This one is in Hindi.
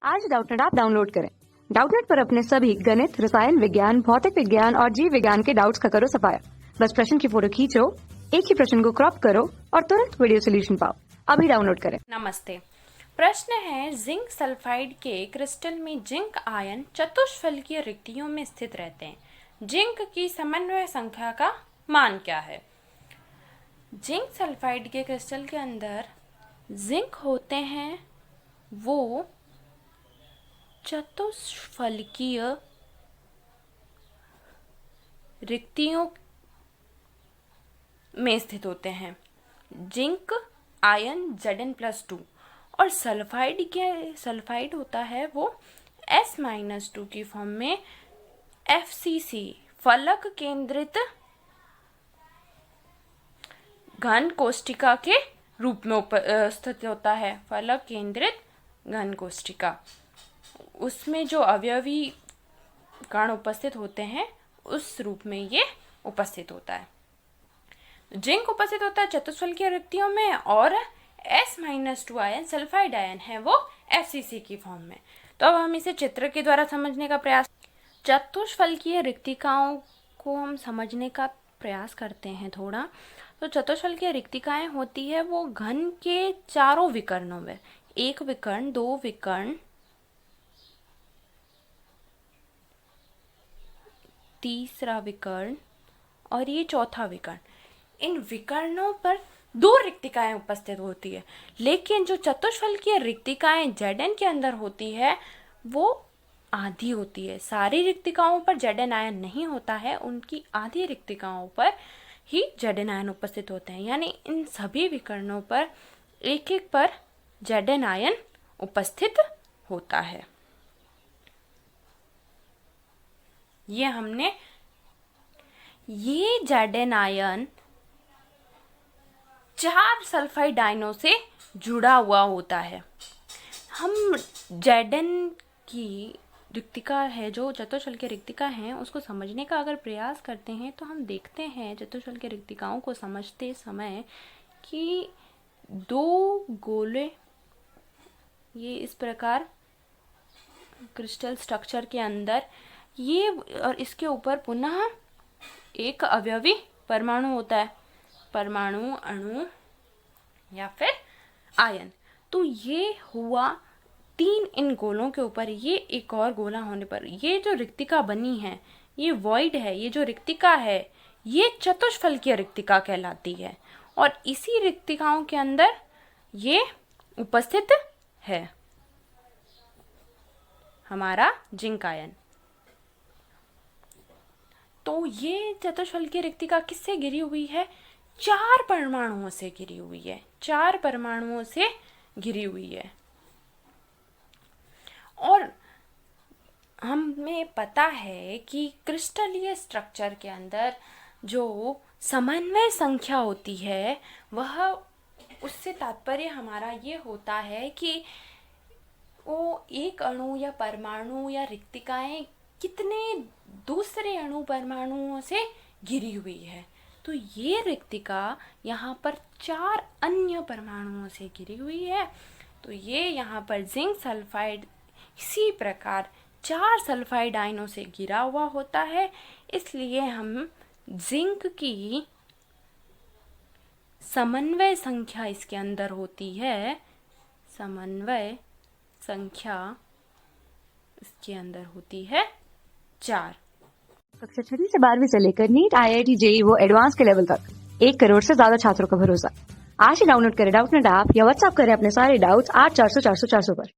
आज डाउटनेट ऐप डाउनलोड करें। डाउटनेट पर अपने सभी गणित, रसायन विज्ञान, भौतिक विज्ञान और जीव विज्ञान के डाउट्स का करो सफाया। बस प्रश्न की फोटो खींचो, एक ही प्रश्न को क्रॉप करो और तुरंत वीडियो सोल्यूशन पाओ। अभी डाउनलोड करें। नमस्ते। प्रश्न है, जिंक सल्फाइड के क्रिस्टल में जिंक आयन चतुष्फलकीय रिक्तियों में स्थित रहते हैं। जिंक की समन्वय संख्या का मान क्या है? जिंक सल्फाइड के क्रिस्टल के अंदर जिंक होते हैं, वो चतुष्फलकीय रिक्तियों में स्थित होते हैं। जिंक आयन Zn+2 और सल्फाइड होता है वो S-2 की फॉर्म में FCC फलक केंद्रित घन कोष्ठिका के रूप में स्थित होता है। फलक केंद्रित घन कोष्ठिका, उसमें जो अवयवी कण उपस्थित होते हैं उस रूप में ये उपस्थित होता है। जिंक उपस्थित होता है चतुष्फलकीय रिक्तियों में और S-2 आयन सल्फाइड आयन है वो FCC की फॉर्म में। तो अब हम इसे चित्र के द्वारा समझने का प्रयास, चतुष्फलकीय रिक्तिकाओं को हम समझने का प्रयास करते हैं थोड़ा। तो चतुष्फलकीय रिक्तिकाएं होती है वो घन के चारों विकर्णों में, एक विकर्ण, दो विकर्ण, तीसरा विकर्ण और ये चौथा विकर्ण। इन विकर्णों पर दो रिक्तिकाएं उपस्थित होती है, लेकिन जो चतुष्फलकीय रिक्तिकाएं Zn के अंदर होती है वो आधी होती है। सारी रिक्तिकाओं पर Zn आयन नहीं होता है, उनकी आधी रिक्तिकाओं पर ही Zn आयन उपस्थित होते हैं। यानी इन सभी विकर्णों पर एक एक पर Zn आयन उपस्थित होता है। ये Zn आयन 4 सल्फाइड आयनों से जुड़ा हुआ होता है। हम Zn की रिक्तिका है, जो चतुष्फलकीय रिक्तिका है, उसको समझने का अगर प्रयास करते हैं तो हम देखते हैं चतुष्फलकीय रिक्तिकाओं को समझते समय कि दो गोले ये इस प्रकार क्रिस्टल स्ट्रक्चर के अंदर ये और इसके ऊपर पुनः एक अवयवी परमाणु होता है, परमाणु, अणु या फिर आयन। तो ये हुआ 3 इन गोलों के ऊपर, ये एक और गोला होने पर ये जो रिक्तिका बनी है, ये वॉइड है, ये जो रिक्तिका है ये चतुष्फलकीय रिक्तिका कहलाती है। और इसी रिक्तिकाओं के अंदर ये उपस्थित है हमारा जिंक आयन। तो ये चतुष्फलकीय रिक्तिका किससे घिरी हुई है? 4 परमाणुओं से घिरी हुई है, 4 परमाणुओं से घिरी हुई है। और हमें पता है कि क्रिस्टलीय स्ट्रक्चर के अंदर जो समन्वय संख्या होती है वह, उससे तात्पर्य हमारा ये होता है कि वो एक अणु या परमाणु या रिक्तिकाएं कितने दूसरे अणु परमाणुओं से घिरी हुई है। तो ये रिक्तिका यहाँ पर 4 अन्य परमाणुओं से घिरी हुई है। तो ये यहाँ पर जिंक सल्फाइड इसी प्रकार 4 सल्फाइड आयनों से घिरा हुआ होता है। इसलिए हम जिंक की समन्वय संख्या इसके अंदर होती है, समन्वय संख्या इसके अंदर होती है 4। कक्षा 6वीं से 12वीं से लेकर नीट, IIT, JEE वो एडवांस के लेवल तक 1 करोड़ से ज्यादा छात्रों का भरोसा। आज ही डाउनलोड करें डाउटनेट ऐप या व्हाट्सएप करें अपने सारे डाउट्स 8400 400 400 पर।